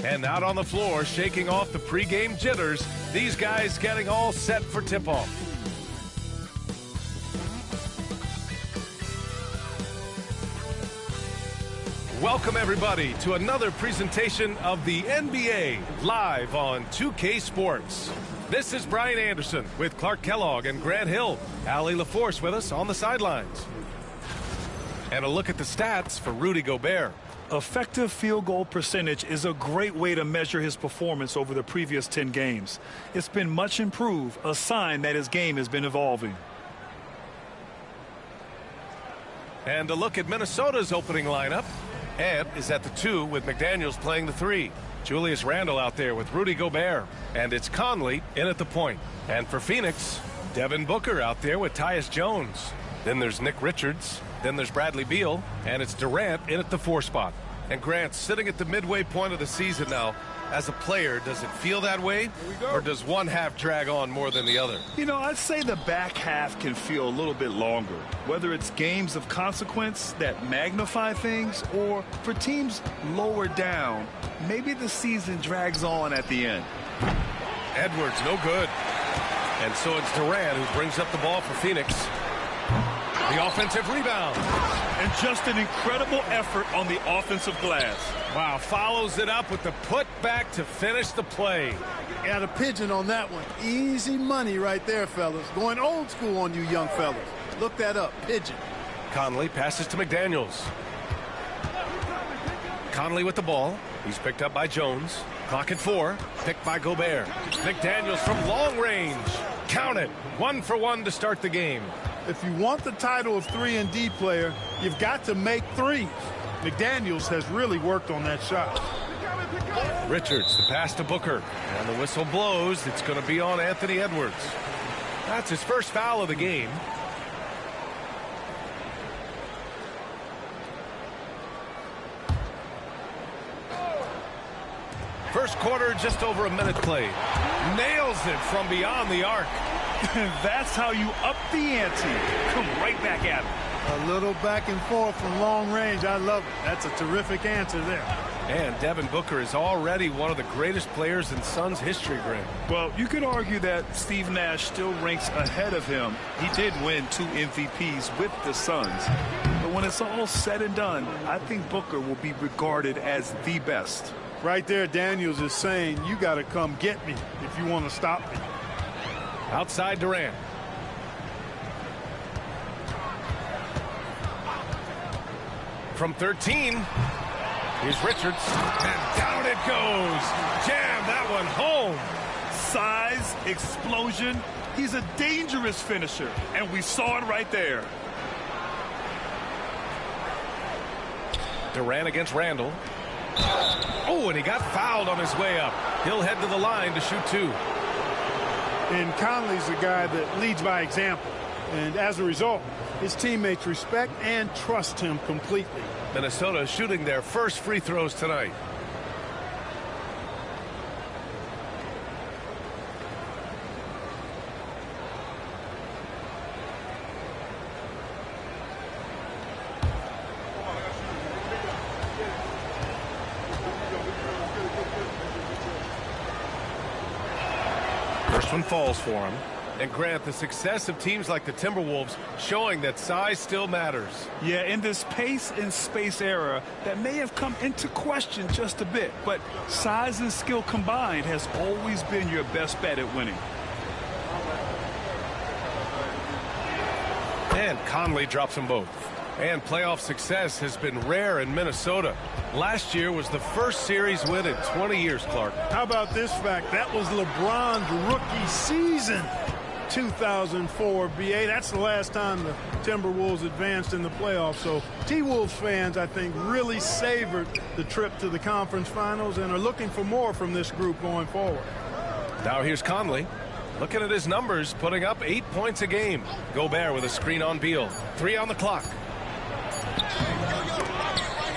And out on the floor, shaking off the pregame jitters, these guys getting all set for tip-off. Welcome, everybody, to another presentation of the NBA live on 2K Sports. This is Brian Anderson with Clark Kellogg and Grant Hill. Allie LaForce with us on the sidelines. And a look at the stats for Rudy Gobert. Effective field goal percentage is a great way to measure his performance over the previous 10 games. It's been much improved, a sign that his game has been evolving. And a look at Minnesota's opening lineup. Ant is at the 2 with McDaniels playing the 3. Julius Randle out there with Rudy Gobert. And it's Conley in at the point. And for Phoenix, Devin Booker out there with Tyus Jones. Then there's Nick Richards. Then there's Bradley Beal. And it's Durant in at the 4 spot. And Grant, sitting at the midway point of the season now, as a player, does it feel that way? Or does one half drag on more than the other? You know, I'd say the back half can feel a little bit longer. Whether it's games of consequence that magnify things, or for teams lower down, maybe the season drags on at the end. Edwards, no good. And so it's Durant who brings up the ball for Phoenix. The offensive rebound. And just an incredible effort on the offensive glass. Wow, follows it up with the putback to finish the play. Got a pigeon on that one. Easy money right there, fellas. Going old school on you young fellas. Look that up, pigeon. Conley passes to McDaniels. Conley with the ball. He's picked up by Jones. Clock at 4. Picked by Gobert. McDaniels from long range. Count it. 1 for 1 to start the game. If you want the title of 3-and-D player, you've got to make threes. McDaniels has really worked on that shot. Richards, the pass to Booker. And the whistle blows. It's going to be on Anthony Edwards. That's his first foul of the game. First quarter, just over a minute played. Nails it from beyond the arc. That's how you up the ante. Come right back at him. A little back and forth from long range. I love it. That's a terrific answer there. And Devin Booker is already one of the greatest players in Suns history, Grant. Well, you could argue that Steve Nash still ranks ahead of him. He did win 2 MVPs with the Suns. But when it's all said and done, I think Booker will be regarded as the best. Right there, Daniels is saying, you got to come get me if you want to stop me. Outside Durant. From 13, here's Richards. And down it goes. Jam that one home. Size, explosion. He's a dangerous finisher, and we saw it right there. Durant against Randle. Oh, and he got fouled on his way up. He'll head to the line to shoot 2. And Conley's the guy that leads by example. And as a result, his teammates respect and trust him completely. Minnesota shooting their first free throws tonight. First one falls for him. And Grant, the success of teams like the Timberwolves showing that size still matters. Yeah, in this pace and space era, that may have come into question just a bit, but size and skill combined has always been your best bet at winning. And Conley drops them both. And playoff success has been rare in Minnesota. Last year was the first series win in 20 years, Clark. How about this fact? That was LeBron's rookie season. 2004 BA. That's the last time the Timberwolves advanced in the playoffs. So T-Wolves fans, I think, really savored the trip to the conference finals and are looking for more from this group going forward. Now here's Conley. Looking at his numbers, putting up 8 points a game. Gobert with a screen on Beal. 3 on the clock.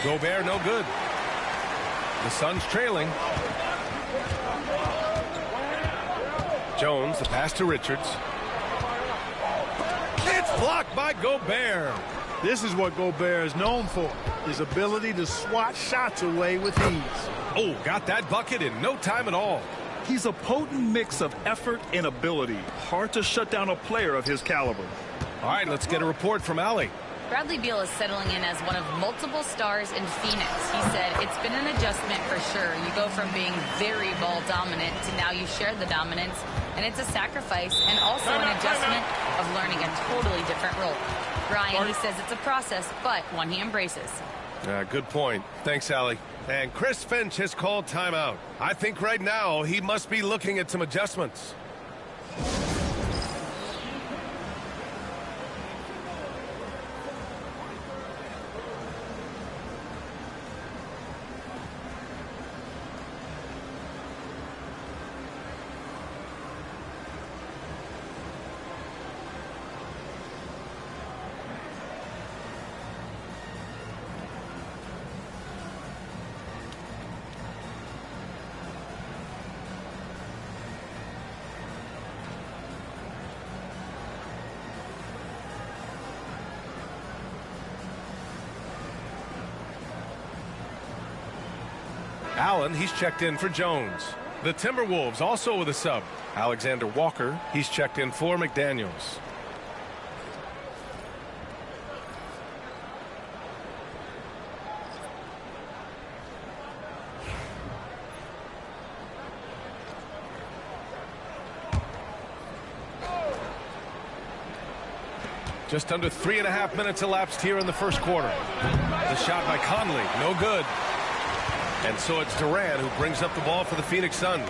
Gobert no good. The Suns trailing. Jones, the pass to Richards. It's blocked by Gobert. This is what Gobert is known for. his ability to swat shots away with ease. Oh, got that bucket in no time at all. He's a potent mix of effort and ability. Hard to shut down a player of his caliber. All right, let's get a report from Allie. Bradley Beal is settling in as one of multiple stars in Phoenix. He said it's been an adjustment for sure. You go from being very ball dominant to now you share the dominance, and it's a sacrifice and also an adjustment of learning a totally different role. Brian, he says it's a process, but one he embraces. Good point. Thanks, Allie. And Chris Finch has called timeout. I think right now he must be looking at some adjustments. Allen, he's checked in for Jones. The Timberwolves also with a sub. Alexander Walker, he's checked in for McDaniels. Just under 3.5 minutes elapsed here in the first quarter. The shot by Conley, no good. And so it's Durant who brings up the ball for the Phoenix Suns.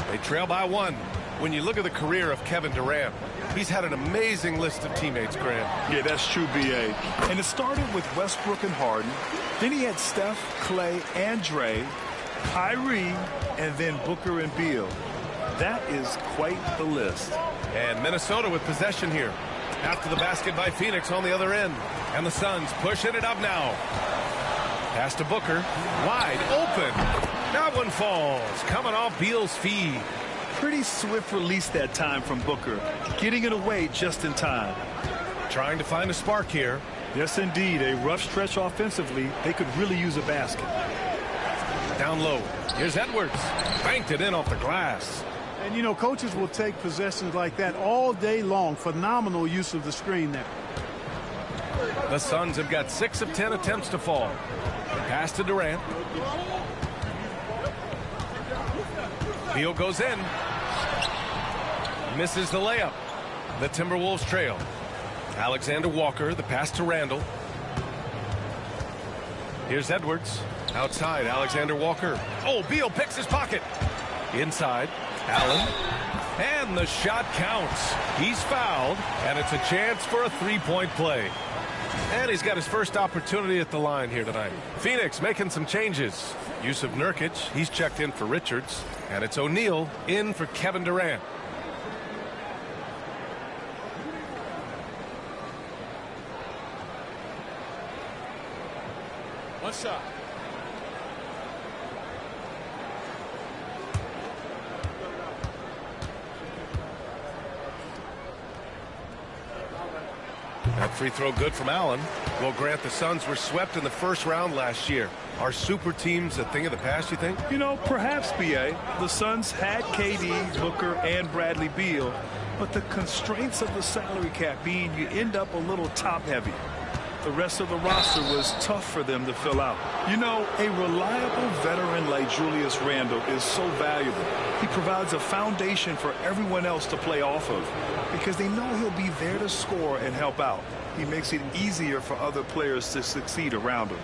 They trail by 1. When you look at the career of Kevin Durant, he's had an amazing list of teammates, Grant. Yeah, that's true, B.A. And it started with Westbrook and Harden. Then he had Steph, Clay, and Dre, Kyrie, and then Booker and Beal. That is quite the list. And Minnesota with possession here. After the basket by Phoenix on the other end. And the Suns pushing it up now. Pass to Booker. Wide open. That one falls. Coming off Beal's feed. Pretty swift release that time from Booker. Getting it away just in time. Trying to find a spark here. Yes, indeed. A rough stretch offensively. They could really use a basket. Down low. Here's Edwards. Banked it in off the glass. And, you know, coaches will take possessions like that all day long. Phenomenal use of the screen there. The Suns have got 6 of 10 attempts to fall. Pass to Durant. Beal goes in. Misses the layup. The Timberwolves trail. Alexander Walker, the pass to Randall. Here's Edwards. Outside, Alexander Walker. Oh, Beal picks his pocket. Inside, Allen. And the shot counts. He's fouled, and it's a chance for a three-point play. And he's got his first opportunity at the line here tonight. Phoenix making some changes. Use of Nurkic. He's checked in for Richards. And it's O'Neal in for Kevin Durant. One shot. That free throw good from Allen. Well, Grant, the Suns were swept in the first round last year. Are super teams a thing of the past, you think? You know, perhaps, B.A. The Suns had KD, Booker, and Bradley Beal, but the constraints of the salary cap mean you end up a little top-heavy. The rest of the roster was tough for them to fill out. You know, a reliable veteran like Julius Randle is so valuable. He provides a foundation for everyone else to play off of because they know he'll be there to score and help out. He makes it easier for other players to succeed around him.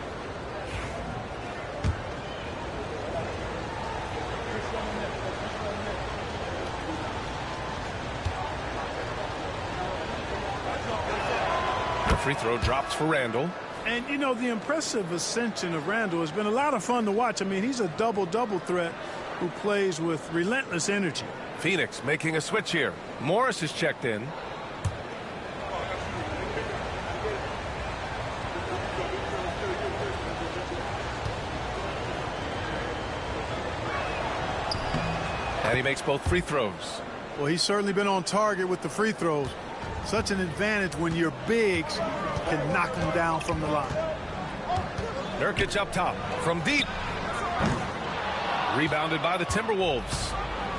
Free throw drops for Randall. And, you know, the impressive ascension of Randall has been a lot of fun to watch. I mean, he's a double-double threat who plays with relentless energy. Phoenix making a switch here. Morris is checked in. And he makes both free throws. Well, he's certainly been on target with the free throws. Such an advantage when your bigs can knock them down from the line. Nurkic up top from deep. Rebounded by the Timberwolves.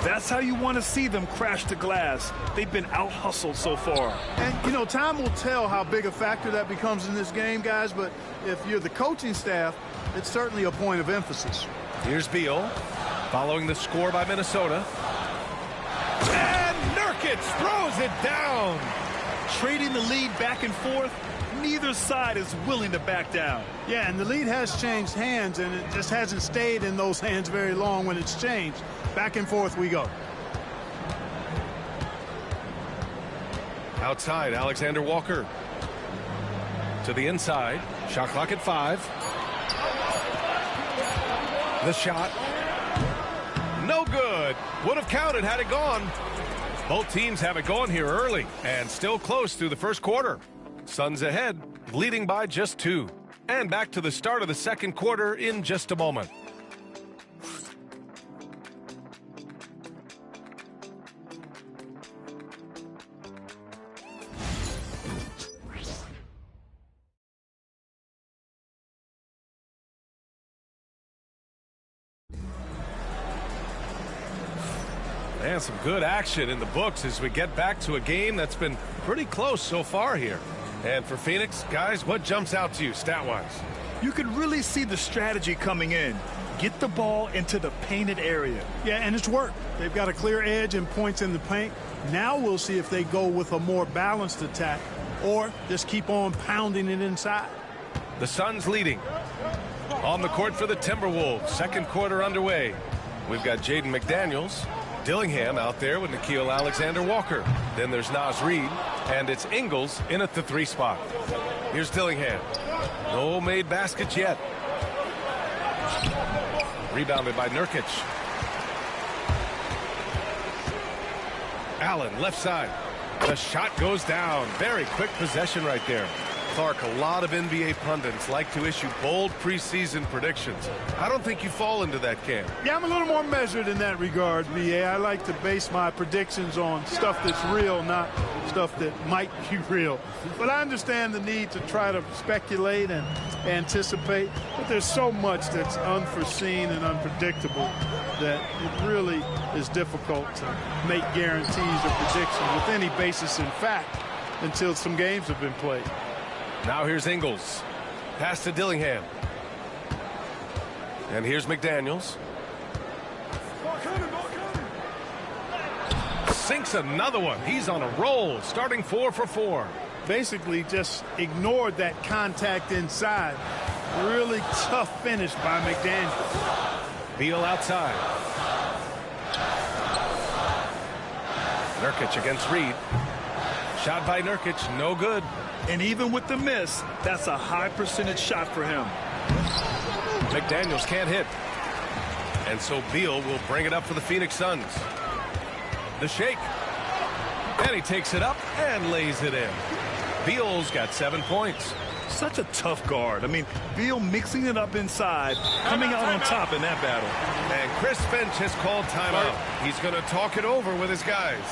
That's how you want to see them crash the glass. They've been out-hustled so far. And, you know, time will tell how big a factor that becomes in this game, guys, but if you're the coaching staff, it's certainly a point of emphasis. Here's Beal, following the score by Minnesota. And Nurkic throws it down. Trading the lead back and forth, neither side is willing to back down. Yeah, and the lead has changed hands, and it just hasn't stayed in those hands very long when it's changed. Back and forth we go. Outside, Alexander Walker. To the inside. Shot clock at 5. The shot. No good. Would have counted had it gone. Both teams have it going here early and still close through the first quarter. Suns ahead, leading by just 2. And back to the start of the second quarter in just a moment. And some good action in the books as we get back to a game that's been pretty close so far here. And for Phoenix, guys, what jumps out to you stat-wise? You could really see the strategy coming in. Get the ball into the painted area. Yeah, and it's worked. They've got a clear edge and points in the paint. Now we'll see if they go with a more balanced attack or just keep on pounding it inside. The Suns leading. On the court for the Timberwolves. Second quarter underway. We've got Jaden McDaniels. Dillingham out there with Nickeil Alexander-Walker. Then there's Naz Reid, and it's Ingles in at the 3 spot. Here's Dillingham. No made baskets yet. Rebounded by Nurkic. Allen, left side. The shot goes down. Very quick possession right there. Clark, a lot of NBA pundits like to issue bold preseason predictions. I don't think you fall into that camp. Yeah, I'm a little more measured in that regard, BA. I like to base my predictions on stuff that's real, not stuff that might be real. But I understand the need to try to speculate and anticipate. But there's so much that's unforeseen and unpredictable that it really is difficult to make guarantees or predictions with any basis in fact until some games have been played. Now here's Ingles. Pass to Dillingham. And here's McDaniels. Sinks another one. He's on a roll, starting 4 for 4. Basically just ignored that contact inside. Really tough finish by McDaniels. Beal outside. Nurkic against Reid. Shot by Nurkic, no good. And even with the miss, that's a high percentage shot for him. McDaniels can't hit. And so Beal will bring it up for the Phoenix Suns. The shake. And he takes it up and lays it in. Beal's got 7 points. Such a tough guard. I mean, Beal mixing it up inside, coming out on top in that battle. And Chris Finch has called timeout. He's going to talk it over with his guys.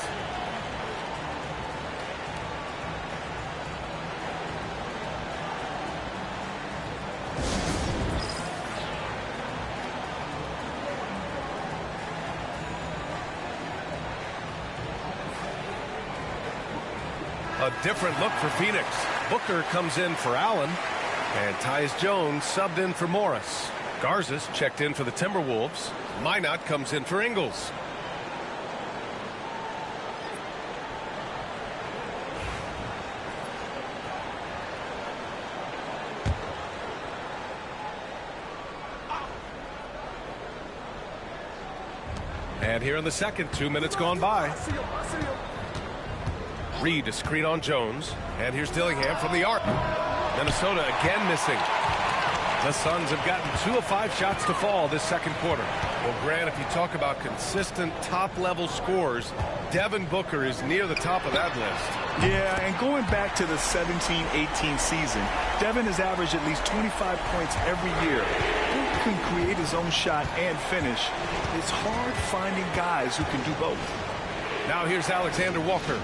A different look for Phoenix. Booker comes in for Allen, and Tyus Jones subbed in for Morris. Garza's checked in for the Timberwolves. Minot comes in for Ingles. And here in the second, 2 minutes gone by. Reid to screen on Jones. And here's Dillingham from the arc. Minnesota again missing. The Suns have gotten 2 of 5 shots to fall this second quarter. Well, Grant, if you talk about consistent top-level scores, Devin Booker is near the top of that list. Yeah, and going back to the 17-18 season, Devin has averaged at least 25 points every year. Booker can create his own shot and finish. It's hard finding guys who can do both. Now here's Alexander Walker.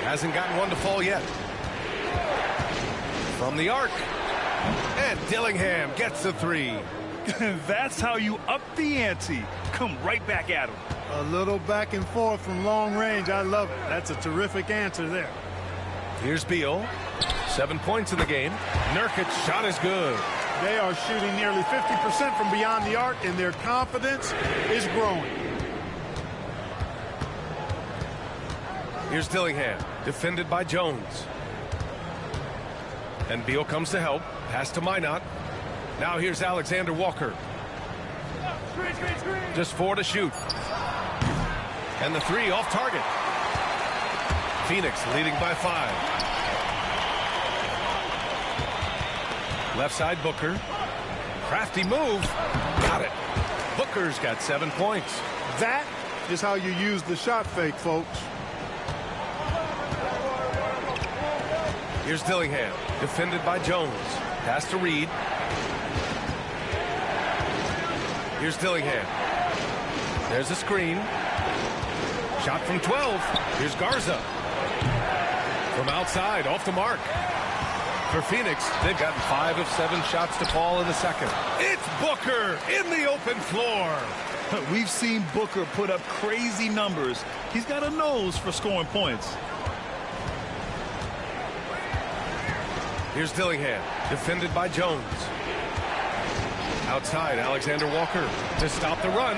Hasn't gotten one to fall yet. From the arc. And Dillingham gets the three. That's how you up the ante. Come right back at him. A little back and forth from long range. I love it. That's a terrific answer there. Here's Beal. 7 points in the game. Nurkic's shot is good. They are shooting nearly 50% from beyond the arc, and their confidence is growing. Here's Dillingham, defended by Jones. And Beal comes to help. Pass to Minot. Now here's Alexander Walker. Just 4 to shoot. And the three off target. Phoenix leading by 5. Left side Booker. Crafty move. Got it. Booker's got 7 points. That is how you use the shot fake, folks. Here's Dillingham, defended by Jones. Pass to Reed. Here's Dillingham. There's a screen. Shot from 12. Here's Garza. From outside, off the mark. For Phoenix, they've gotten 5 of 7 shots to fall in the second. It's Booker in the open floor. We've seen Booker put up crazy numbers. He's got a nose for scoring points. Here's Dillingham, defended by Jones. Outside, Alexander Walker to stop the run.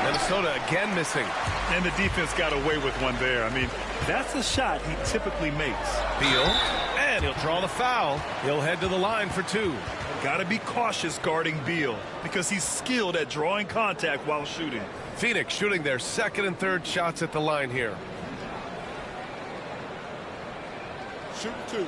Minnesota again missing. And the defense got away with one there. I mean, that's a shot he typically makes. Beal, and he'll draw the foul. He'll head to the line for 2. Got to be cautious guarding Beal because he's skilled at drawing contact while shooting. Phoenix shooting their second and third shots at the line here. Shoot 2.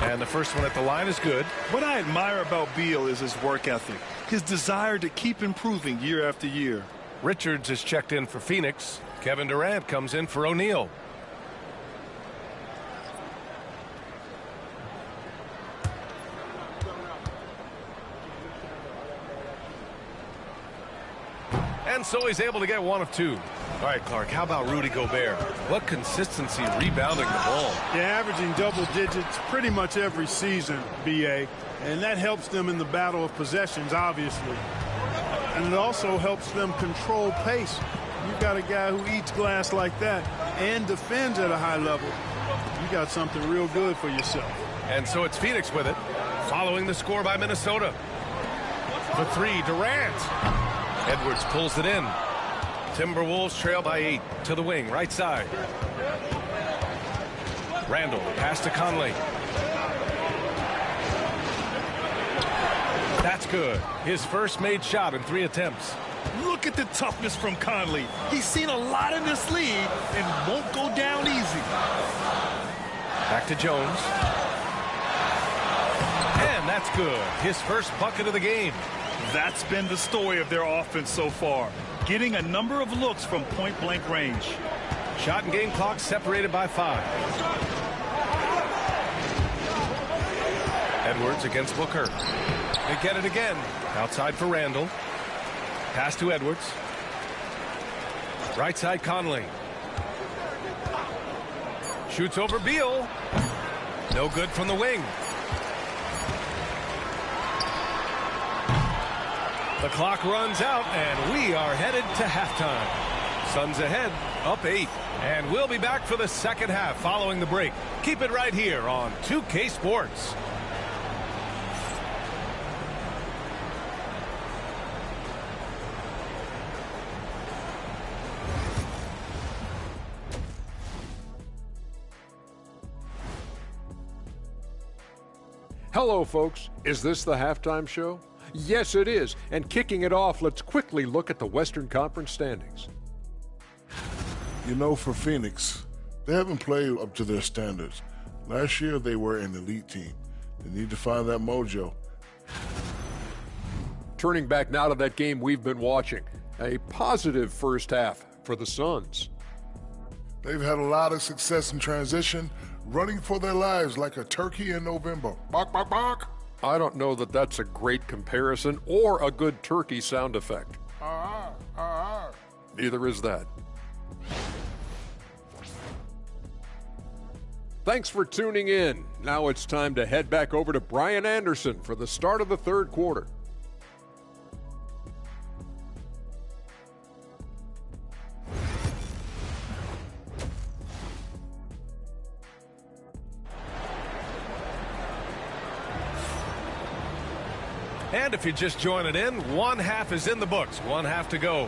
And the first one at the line is good. What I admire about Beal is his work ethic, his desire to keep improving year after year. Richards is checked in for Phoenix. Kevin Durant comes in for O'Neal. And so he's able to get 1 of 2. All right, Clark, how about Rudy Gobert? What consistency rebounding the ball. They're averaging double digits pretty much every season, BA, and that helps them in the battle of possessions, obviously. And it also helps them control pace. You've got a guy who eats glass like that and defends at a high level. You got something real good for yourself. And so it's Phoenix with it, following the score by Minnesota. For 3, Durant. Edwards pulls it in. Timberwolves trail by 8 to the wing, right side. Randall, pass to Conley. That's good. His first made shot in 3 attempts. Look at the toughness from Conley. He's seen a lot in this league and won't go down easy. Back to Jones. And that's good. His first bucket of the game. That's been the story of their offense so far. Getting a number of looks from point-blank range. Shot and game clock separated by 5. Edwards against Booker. They get it again. Outside for Randall. Pass to Edwards. Right side Conley. Shoots over Beal. No good from the wing. The clock runs out, and we are headed to halftime. Suns ahead, up 8. And we'll be back for the second half following the break. Keep it right here on 2K Sports. Hello, folks. Is this the halftime show? Yes, it is. And kicking it off, let's quickly look at the Western Conference standings. You know, for Phoenix, they haven't played up to their standards. Last year, they were an elite team. They need to find that mojo. Turning back now to that game we've been watching. A positive first half for the Suns. They've had a lot of success in transition, running for their lives like a turkey in November. Bark, bark, bark. I don't know that that's a great comparison or a good turkey sound effect. neither is that. Thanks for tuning in. Now it's time to head back over to Brian Anderson for the start of the third quarter. And if you're just joining in, one half is in the books, one half to go.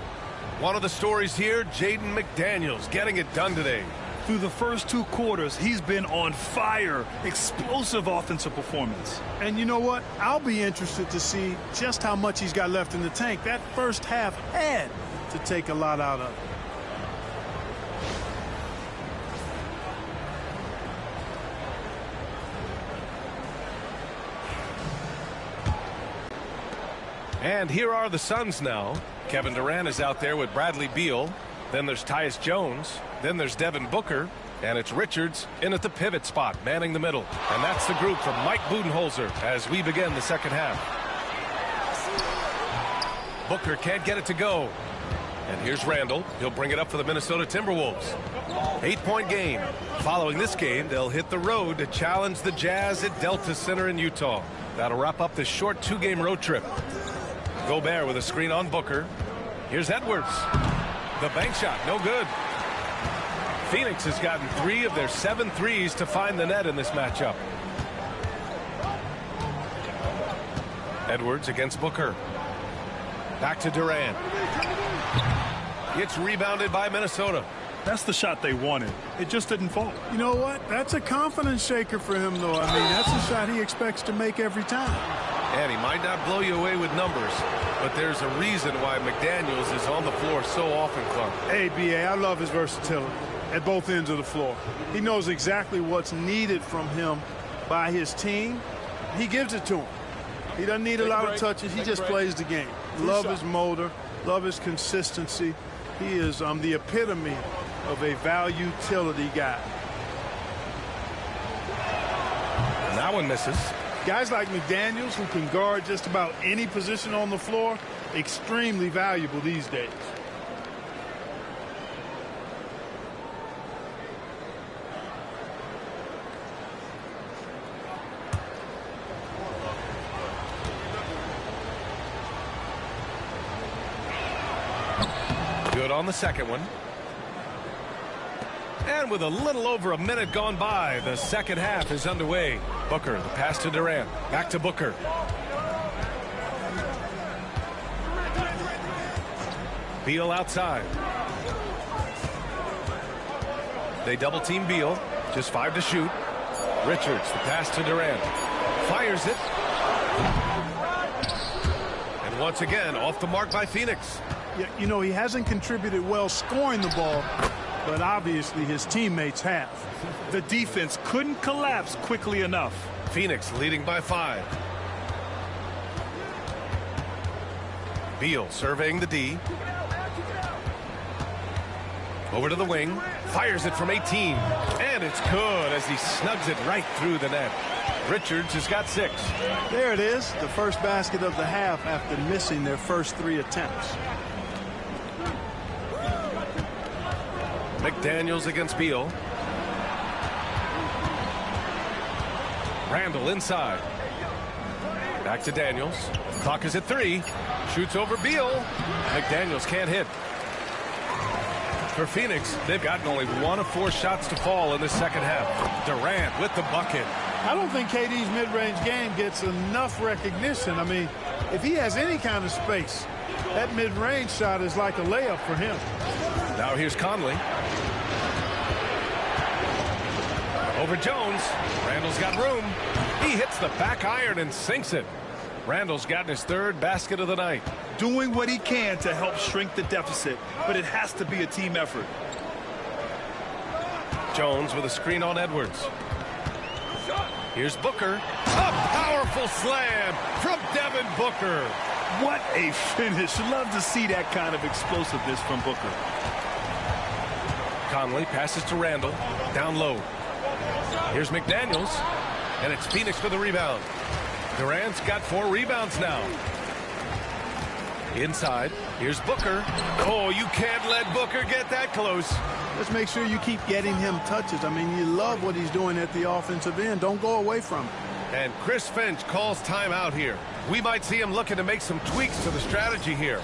One of the stories here, Jaden McDaniels getting it done today. Through the first 2 quarters, he's been on fire. Explosive offensive performance. And you know what? I'll be interested to see just how much he's got left in the tank. That first half had to take a lot out of it. And here are the Suns now. Kevin Durant is out there with Bradley Beal. Then there's Tyus Jones. Then there's Devin Booker. And it's Richards in at the pivot spot, manning the middle. And that's the group from Mike Budenholzer as we begin the second half. Booker can't get it to go. And here's Randall. He'll bring it up for the Minnesota Timberwolves. 8-point game. Following this game, they'll hit the road to challenge the Jazz at Delta Center in Utah. That'll wrap up this short 2-game road trip. Gobert with a screen on Booker. Here's Edwards. The bank shot, no good. Phoenix has gotten 3 of their 7 threes to find the net in this matchup. Edwards against Booker. Back to Durant. It's rebounded by Minnesota. That's the shot they wanted. It just didn't fall. You know what? That's a confidence shaker for him, though. I mean, that's a shot he expects to make every time. And he might not blow you away with numbers, but there's a reason why McDaniels is on the floor so often, Clark. Hey, B.A., I love his versatility at both ends of the floor. He knows exactly what's needed from him by his team. He gives it to him. He doesn't need a lot of touches. He just plays the game. Love his motor. Love his consistency. He is the epitome of a value-utility guy. And that one misses. Guys like McDaniels, who can guard just about any position on the floor, extremely valuable these days. Good on the second one. And with a little over a minute gone by, the second half is underway. Booker, the pass to Durant. Back to Booker. Beal outside. They double team Beal. Just 5 to shoot. Richards, the pass to Durant. Fires it. And once again, off the mark by Phoenix. Yeah, you know, he hasn't contributed well scoring the ball, but obviously his teammates have. The defense couldn't collapse quickly enough. Phoenix leading by 5. Beal surveying the D. Over to the wing. Fires it from 18. And it's good as he snugs it right through the net. Richards has got 6. There it is, the first basket of the half after missing their first 3 attempts. McDaniels against Beal. Randall inside. Back to Daniels. Clock is at 3. Shoots over Beal. McDaniels can't hit. For Phoenix, they've gotten only 1 of 4 shots to fall in the second half. Durant with the bucket. I don't think KD's mid-range game gets enough recognition. I mean, if he has any kind of space, that mid-range shot is like a layup for him. Now here's Conley. Over Jones. Randall's got room. He hits the back iron and sinks it. Randall's gotten his 3rd basket of the night. Doing what he can to help shrink the deficit, but it has to be a team effort. Jones with a screen on Edwards. Here's Booker. A powerful slam from Devin Booker. What a finish. Love to see that kind of explosiveness from Booker. Conley passes to Randall. Down low. Here's McDaniels. And it's Phoenix for the rebound. Durant's got 4 rebounds now. Inside, here's Booker. Oh, you can't let Booker get that close. Let's make sure you keep getting him touches. I mean, you love what he's doing at the offensive end. Don't go away from him. And Chris Finch calls timeout here. We might see him looking to make some tweaks to the strategy here.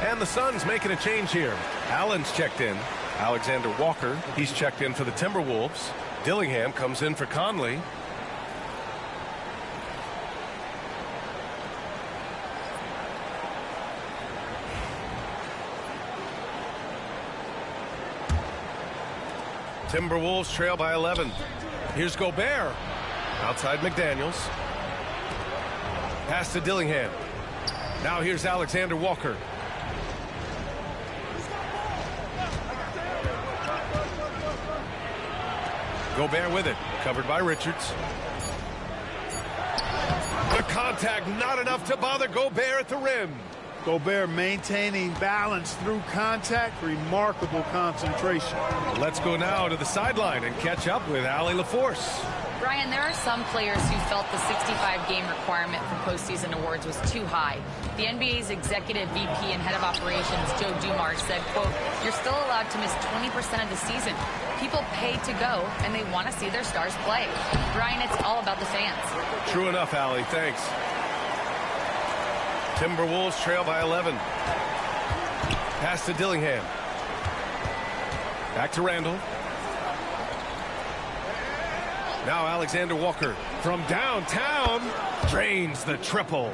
And the Suns making a change here. Allen's checked in. Alexander Walker, he's checked in for the Timberwolves. Dillingham comes in for Conley. Timberwolves trail by 11. Here's Gobert. Outside McDaniels. Pass to Dillingham. Now here's Alexander Walker. Gobert with it. Covered by Richards. The contact not enough to bother Gobert at the rim. Gobert maintaining balance through contact. Remarkable concentration. Let's go now to the sideline and catch up with Allie LaForce. Brian, there are some players who felt the 65-game requirement for postseason awards was too high. The NBA's executive VP and head of operations, Joe Dumars, said, quote, "You're still allowed to miss 20% of the season. People pay to go, and they want to see their stars play." Brian, it's all about the fans. True enough, Allie. Thanks. Timberwolves trail by 11. Pass to Dillingham. Back to Randall. Now Alexander Walker from downtown drains the triple.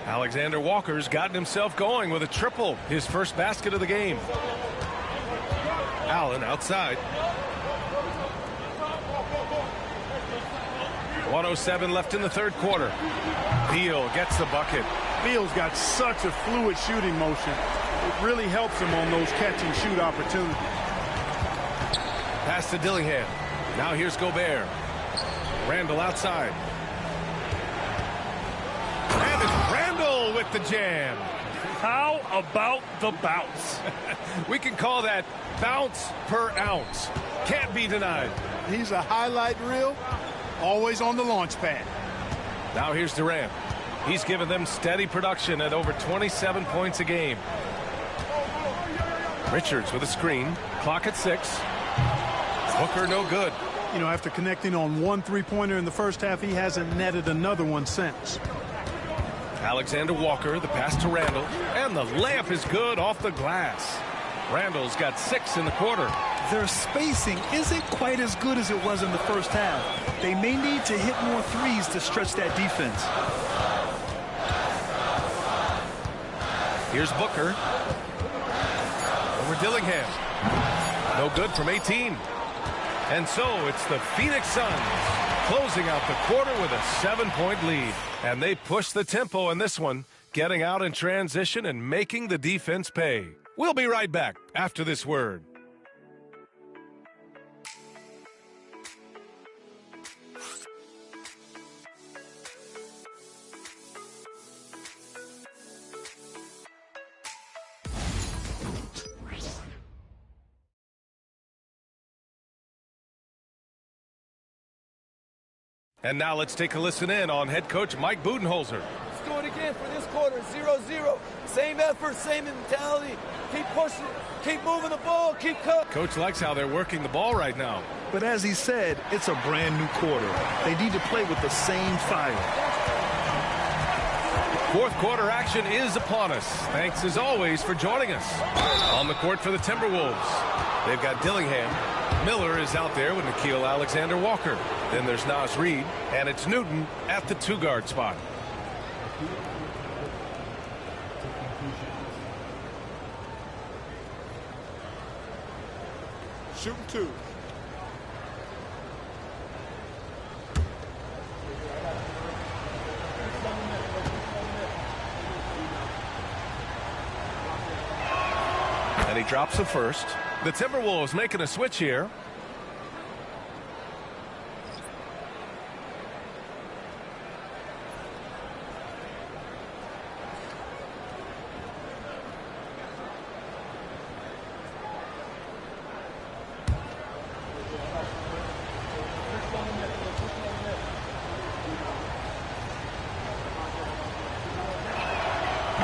Alexander Walker's gotten himself going with a triple, his first basket of the game. Allen outside. 1:07 left in the third quarter. Beal gets the bucket. Beal's got such a fluid shooting motion. It really helps him on those catch and shoot opportunities. Pass to Dillingham. Now here's Gobert. Randall outside. And it's Randall with the jam. How about the bounce? We can call that bounce per ounce. Can't be denied. He's a highlight reel, always on the launch pad. Now here's Durant. He's given them steady production at over 27 points a game. Richards with a screen. Clock at 6. Booker no good. You know, after connecting on one three-pointer in the first half, he hasn't netted another one since. Alexander Walker, the pass to Randall, and the layup is good off the glass. Randall's got 6 in the quarter. Their spacing isn't quite as good as it was in the first half. They may need to hit more threes to stretch that defense. Here's Booker. Over Dillingham. No good from 18. And so it's the Phoenix Suns closing out the quarter with a 7-point lead. And they push the tempo in this one, getting out in transition and making the defense pay. We'll be right back after this word. And now let's take a listen in on head coach Mike Budenholzer. Let's do it again. plan for this quarter, 0-0. Same effort, same mentality. Keep pushing, keep moving the ball, keep cutting. Coach likes how they're working the ball right now. But as he said, it's a brand new quarter. They need to play with the same fire. Fourth quarter action is upon us. Thanks as always for joining us. On the court for the Timberwolves, they've got Dillingham. Miller is out there with Nickeil Alexander-Walker. Then there's Naz Reid, and it's Newton at the 2-guard spot. Shooting 2. And he drops the first. The Timberwolves making a switch here.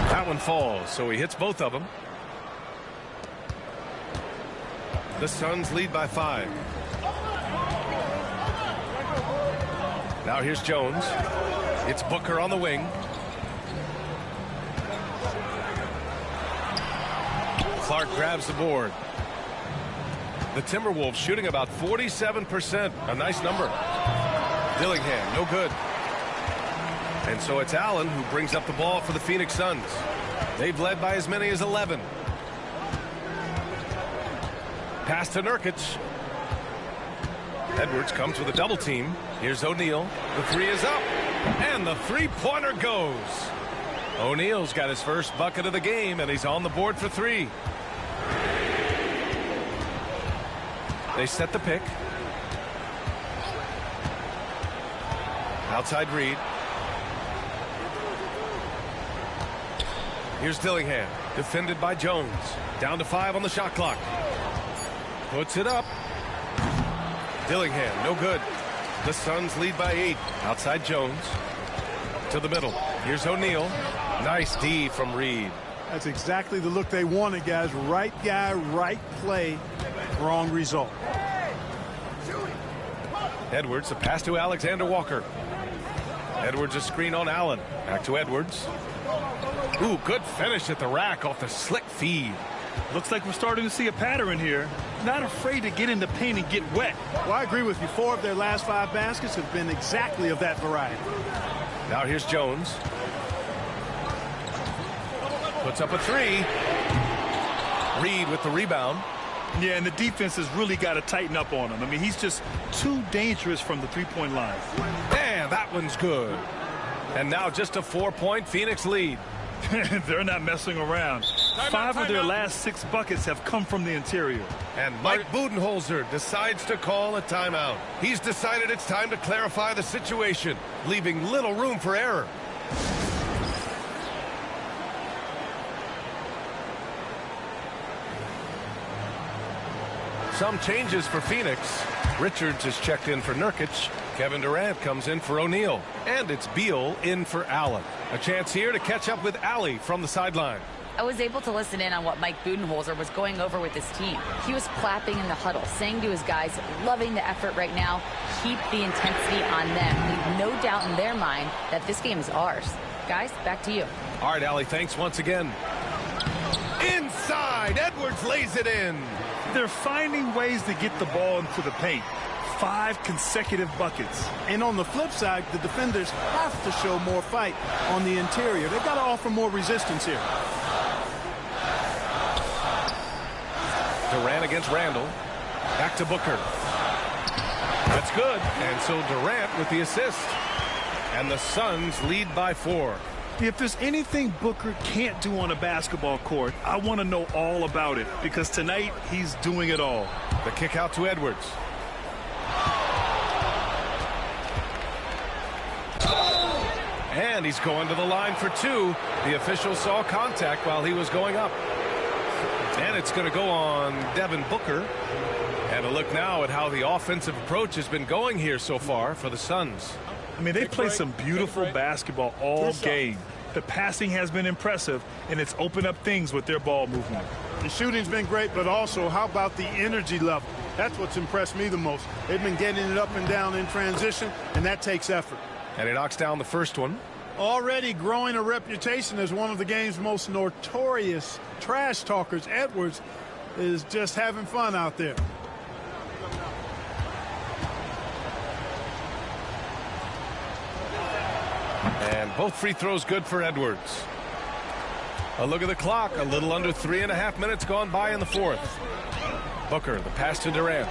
That one falls, so he hits both of them. The Suns lead by 5. Now here's Jones. It's Booker on the wing. Clark grabs the board. The Timberwolves shooting about 47%. A nice number. Dillingham, no good. And so it's Allen who brings up the ball for the Phoenix Suns. They've led by as many as 11. Pass to Nurkic. Edwards comes with a double team. Here's O'Neal. The 3 is up. And the 3-pointer goes. O'Neal's got his first bucket of the game, and he's on the board for 3. They set the pick. Outside Reid. Here's Dillingham. Defended by Jones. Down to 5 on the shot clock. Puts it up. Dillingham, no good. The Suns lead by 8. Outside Jones. To the middle. Here's O'Neal. Nice D from Reid. That's exactly the look they wanted, guys. Right guy, right play, wrong result. Edwards, a pass to Alexander Walker. Edwards, a screen on Allen. Back to Edwards. Ooh, good finish at the rack off the slick feed. Looks like we're starting to see a pattern here. Not afraid to get in the paint and get wet. Well, I agree with you. 4 of their last 5 baskets have been exactly of that variety. Now here's Jones. Puts up a 3. Reid with the rebound. Yeah, and the defense has really got to tighten up on him. I mean, he's just too dangerous from the 3-point line. And that one's good. And now just a 4-point Phoenix lead. They're not messing around. 5 of their last 6 buckets have come from the interior. And Mike Budenholzer decides to call a timeout. He's decided it's time to clarify the situation, leaving little room for error. Some changes for Phoenix. Richards is checked in for Nurkic. Kevin Durant comes in for O'Neal. And it's Beal in for Allen. A chance here to catch up with Allie from the sideline. I was able to listen in on what Mike Budenholzer was going over with his team. He was clapping in the huddle, saying to his guys, loving the effort right now, keep the intensity on them. Leave no doubt in their mind that this game is ours. Guys, back to you. All right, Allie, thanks once again. Inside, Edwards lays it in. They're finding ways to get the ball into the paint. 5 consecutive buckets. And on the flip side, the defenders have to show more fight on the interior. They've got to offer more resistance here. Durant against Randall. Back to Booker. That's good. And so Durant with the assist. And the Suns lead by 4. If there's anything Booker can't do on a basketball court, I want to know all about it, because tonight he's doing it all. The kick out to Edwards. And he's going to the line for 2. The official saw contact while he was going up. And it's going to go on Devin Booker. And a look now at how the offensive approach has been going here so far for the Suns. I mean, they play some beautiful basketball all game. The passing has been impressive, and it's opened up things with their ball movement. The shooting's been great, but also how about the energy level? That's what's impressed me the most. They've been getting it up and down in transition, and that takes effort. And he knocks down the first one. Already growing a reputation as one of the game's most notorious trash talkers, Edwards is just having fun out there. And both free throws good for Edwards. A look at the clock. A little under 3.5 minutes gone by in the fourth. Booker, the pass to Durant.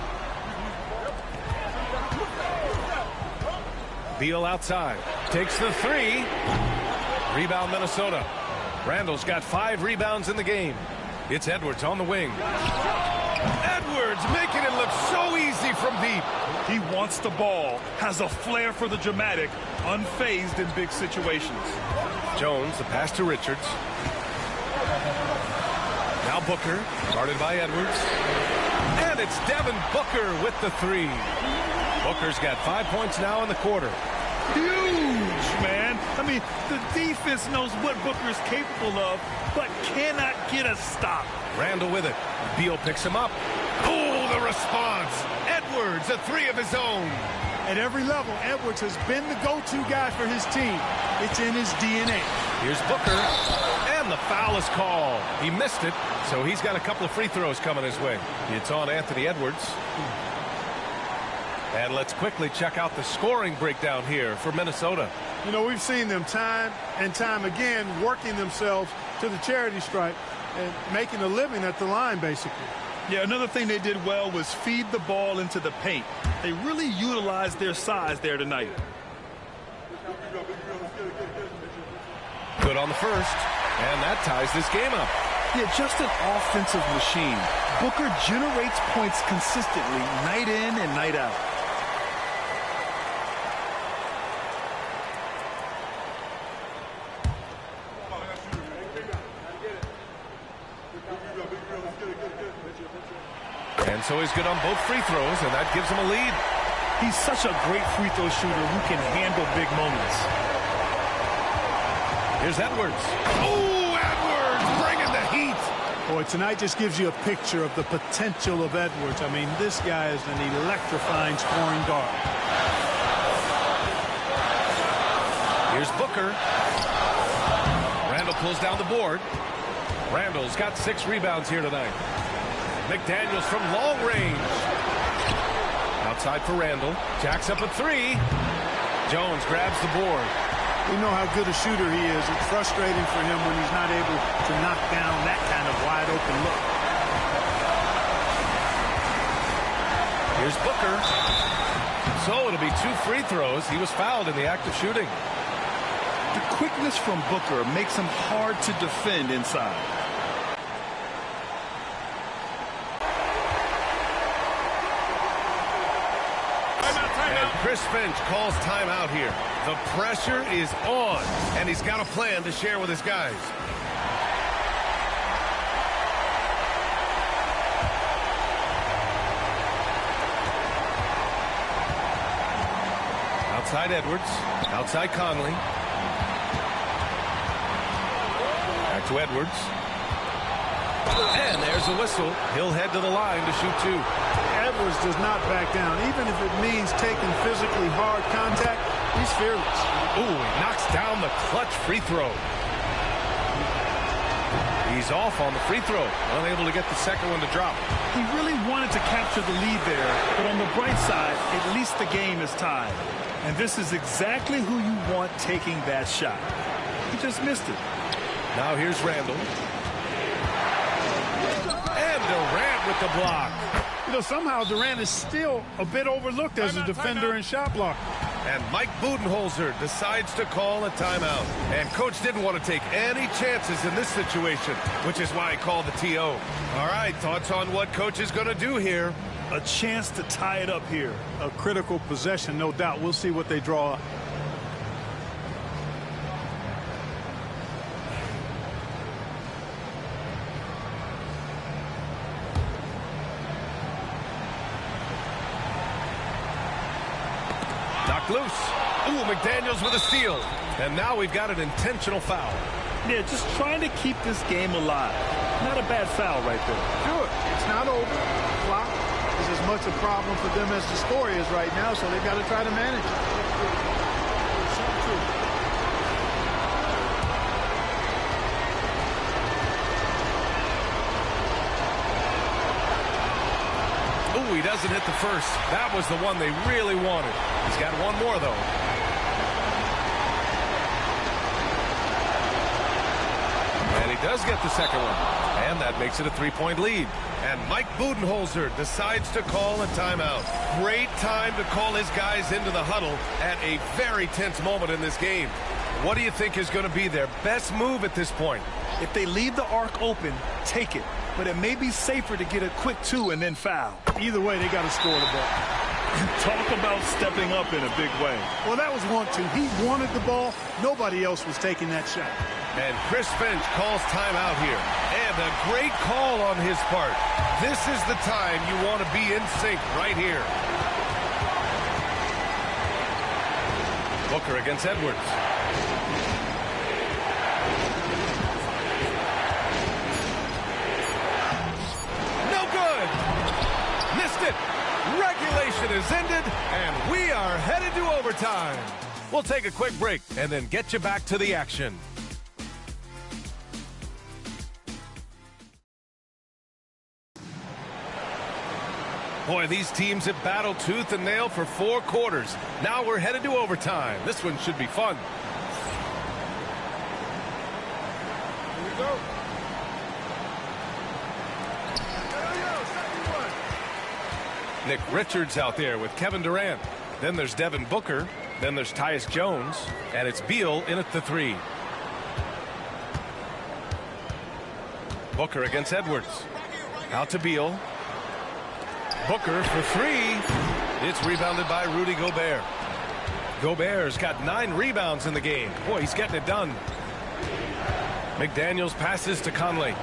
Beal outside. Takes the three. Rebound Minnesota. Randall's got 5 rebounds in the game. It's Edwards on the wing. Edwards making it look so easy from deep. He wants the ball, has a flair for the dramatic, unfazed in big situations. Jones, the pass to Richards. Now Booker, guarded by Edwards. And it's Devin Booker with the three. Booker's got 5 points now in the quarter. Huge, man. I mean, the defense knows what Booker is capable of, but cannot get a stop. Randall with it. Beal picks him up. Oh, the response. Edwards, a three of his own. At every level, Edwards has been the go-to guy for his team. It's in his DNA. Here's Booker, and the foul is called. He missed it, so he's got a couple of free throws coming his way. It's on Anthony Edwards. And let's quickly check out the scoring breakdown here for Minnesota. You know, we've seen them time and time again working themselves to the charity stripe and making a living at the line, basically. Yeah, another thing they did well was feed the ball into the paint. They really utilized their size there tonight. Good on the first, and that ties this game up. Yeah, just an offensive machine. Booker generates points consistently, night in and night out. And so he's good on both free throws, and that gives him a lead. He's such a great free throw shooter who can handle big moments. Here's Edwards. Oh, Edwards bringing the heat. Boy, tonight just gives you a picture of the potential of Edwards. I mean, this guy is an electrifying scoring guard. Here's Booker. Randall pulls down the board. Randall's got 6 rebounds here tonight. McDaniels from long range. Outside for Randall. Jacks up a 3. Jones grabs the board. We know how good a shooter he is. It's frustrating for him when he's not able to knock down that kind of wide open look. Here's Booker. So it'll be 2 free throws. He was fouled in the act of shooting. The quickness from Booker makes him hard to defend inside. Chris Finch calls timeout here. The pressure is on, and he's got a plan to share with his guys. Outside Edwards. Outside Conley. Back to Edwards. And there's a whistle. He'll head to the line to shoot 2. Edwards does not back down. Even if it means taking physically hard contact, he's fearless. Ooh, he knocks down the clutch free throw. He's off on the free throw. Unable to get the second one to drop. He really wanted to capture the lead there, but on the bright side, at least the game is tied. And this is exactly who you want taking that shot. He just missed it. Now here's Randall. And Durant with the block. You know, somehow Durant is still a bit overlooked as a defender and shot blocker. And Mike Budenholzer decides to call a timeout. And Coach didn't want to take any chances in this situation, which is why he called the TO. All right, thoughts on what Coach is going to do here? A chance to tie it up here. A critical possession, no doubt. We'll see what they draw up. Knocked loose. Ooh, McDaniels with a steal. And now we've got an intentional foul. Yeah, just trying to keep this game alive. Not a bad foul right there. Sure, it's not over. Clock is as much a problem for them as the score is right now, so they've got to try to manage it. Ooh, he doesn't hit the first. That was the one they really wanted. He's got one more, though. And he does get the second one. And that makes it a 3-point lead. And Mike Budenholzer decides to call a timeout. Great time to call his guys into the huddle at a very tense moment in this game. What do you think is going to be their best move at this point? If they leave the arc open, take it. But it may be safer to get a quick 2 and then foul. Either way, they got to score the ball. Talk about stepping up in a big way. Well, that was 1-2. He wanted the ball. Nobody else was taking that shot. And Chris Finch calls timeout here. And a great call on his part. This is the time you want to be in sync right here. Booker against Edwards. No good. Missed it. Regulation is ended, and we are headed to overtime. We'll take a quick break and then get you back to the action. Boy, these teams have battled tooth and nail for 4 quarters. Now we're headed to overtime. This one should be fun. Here we go. Nick Richards out there with Kevin Durant. Then there's Devin Booker. Then there's Tyus Jones. And it's Beal in at the 3. Booker against Edwards. Out to Beal. Booker for 3. It's rebounded by Rudy Gobert. Gobert's got 9 rebounds in the game. Boy, he's getting it done. McDaniels passes to Conley.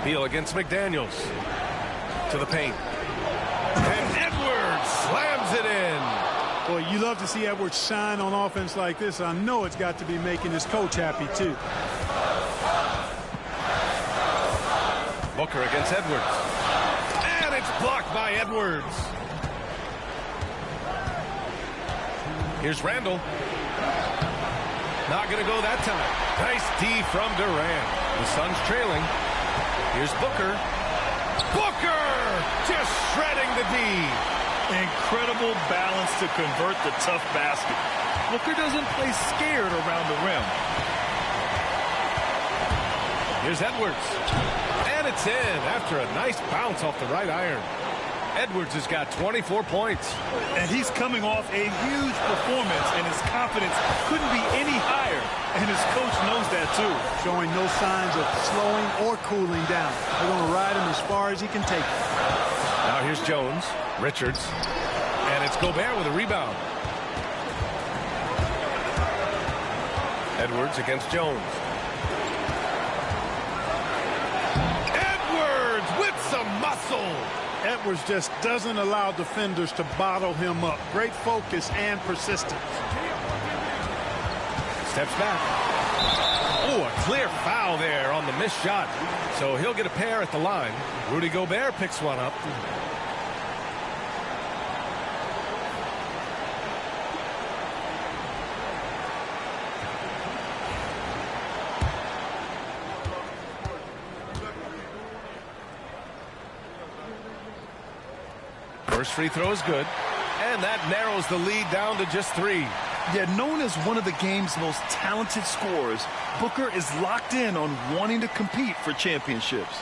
Beal against McDaniels. To the paint. And Edwards slams it in. Boy, you love to see Edwards shine on offense like this. I know it's got to be making his coach happy, too. Booker against Edwards. And it's blocked by Edwards. Here's Randall. Not going to go that time. Nice D from Durant. The Suns trailing. Here's Booker. Booker just shredding the D. Incredible balance to convert the tough basket. Booker doesn't play scared around the rim. Here's Edwards. And it's in after a nice bounce off the right iron. Edwards has got 24 points. And he's coming off a huge performance, and his confidence couldn't be any higher. And his coach knows that, too. Showing no signs of slowing or cooling down. They're going to ride him as far as he can take it. Now here's Jones, Richards, and it's Gobert with a rebound. Edwards against Jones. Edwards with some muscle. Edwards just doesn't allow defenders to bottle him up. Great focus and persistence. Steps back. Oh, a clear foul there on the missed shot. So he'll get a pair at the line. Rudy Gobert picks one up. First free throw is good. And that narrows the lead down to just 3. Yet known as one of the game's most talented scorers, Booker is locked in on wanting to compete for championships.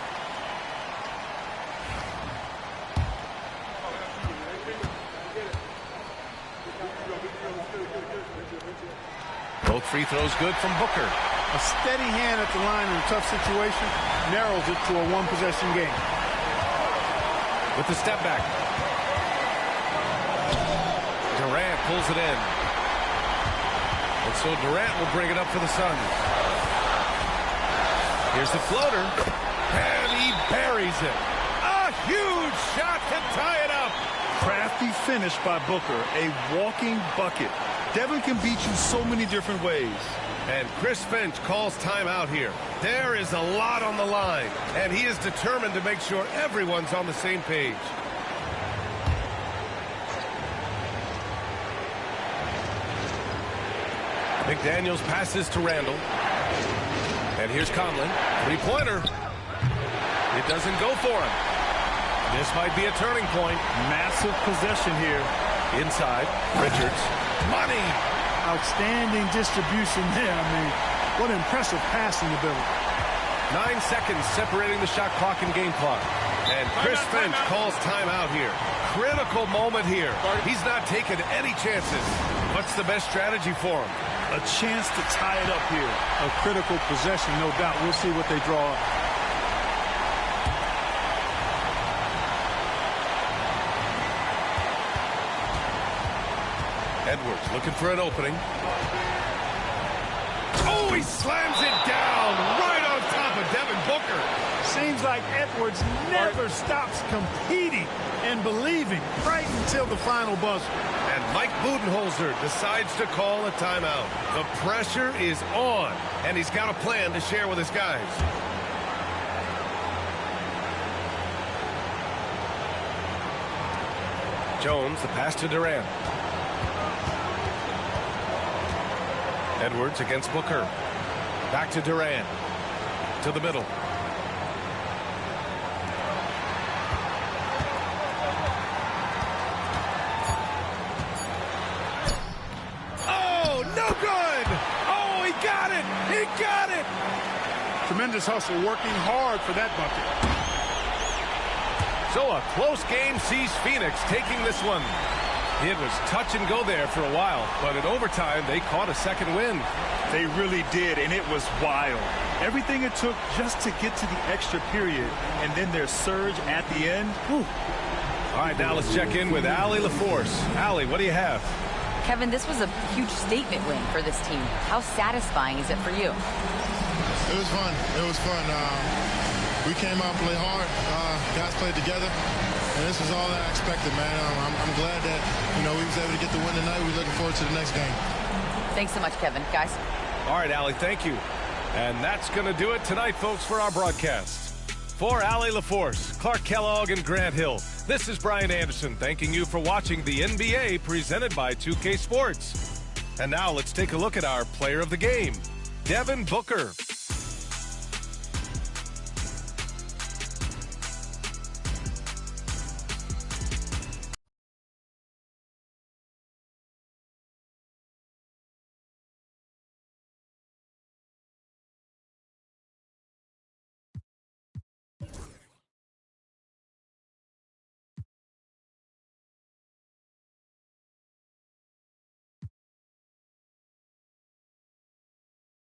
Both free throws good from Booker. A steady hand at the line in a tough situation narrows it to a one-possession game. With the step back. Durant pulls it in. And so Durant will bring it up for the Suns. Here's the floater. And he buries it. A huge shot to tie it up. Crafty finish by Booker, a walking bucket. Devin can beat you so many different ways. And Chris Finch calls timeout here. There is a lot on the line, and he is determined to make sure everyone's on the same page. McDaniels passes to Randall. And here's Conley. Three-pointer. It doesn't go for him. This might be a turning point. Massive possession here. Inside. Richards. Money. Outstanding distribution there. I mean, what impressive passing ability. 9 seconds separating the shot clock and game clock. And Chris Finch calls timeout here. Critical moment here. He's not taking any chances. What's the best strategy for him? A chance to tie it up here. A critical possession, no doubt. We'll see what they draw up. Edwards looking for an opening. Oh, he slams it down right on top of Devin Booker. Seems like Edwards never stops competing and believing right until the final buzzer. And Mike Budenholzer decides to call a timeout. The pressure is on, and he's got a plan to share with his guys. Jones, the pass to Durant. Edwards against Booker. Back to Durant. To the middle. Oh, no good! Oh, he got it! He got it! Tremendous hustle, working hard for that bucket. So a close game sees Phoenix taking this one. It was touch and go there for a while, but in overtime, they caught a second win. They really did, and it was wild. Everything it took just to get to the extra period, and then their surge at the end. Whew. All right, now let's check in with Allie LaForce. Allie, what do you have? Kevin, this was a huge statement win for this team. How satisfying is it for you? It was fun. It was fun. We came out and played hard. Guys played together. And this is all that I expected, man. I'm glad that, we was able to get the win tonight. We're looking forward to the next game. Thanks so much, Kevin. Guys. All right, Allie, thank you. And that's going to do it tonight, folks, for our broadcast. For Allie LaForce, Clark Kellogg, and Grant Hill, this is Brian Anderson thanking you for watching the NBA presented by 2K Sports. And now let's take a look at our player of the game, Devin Booker.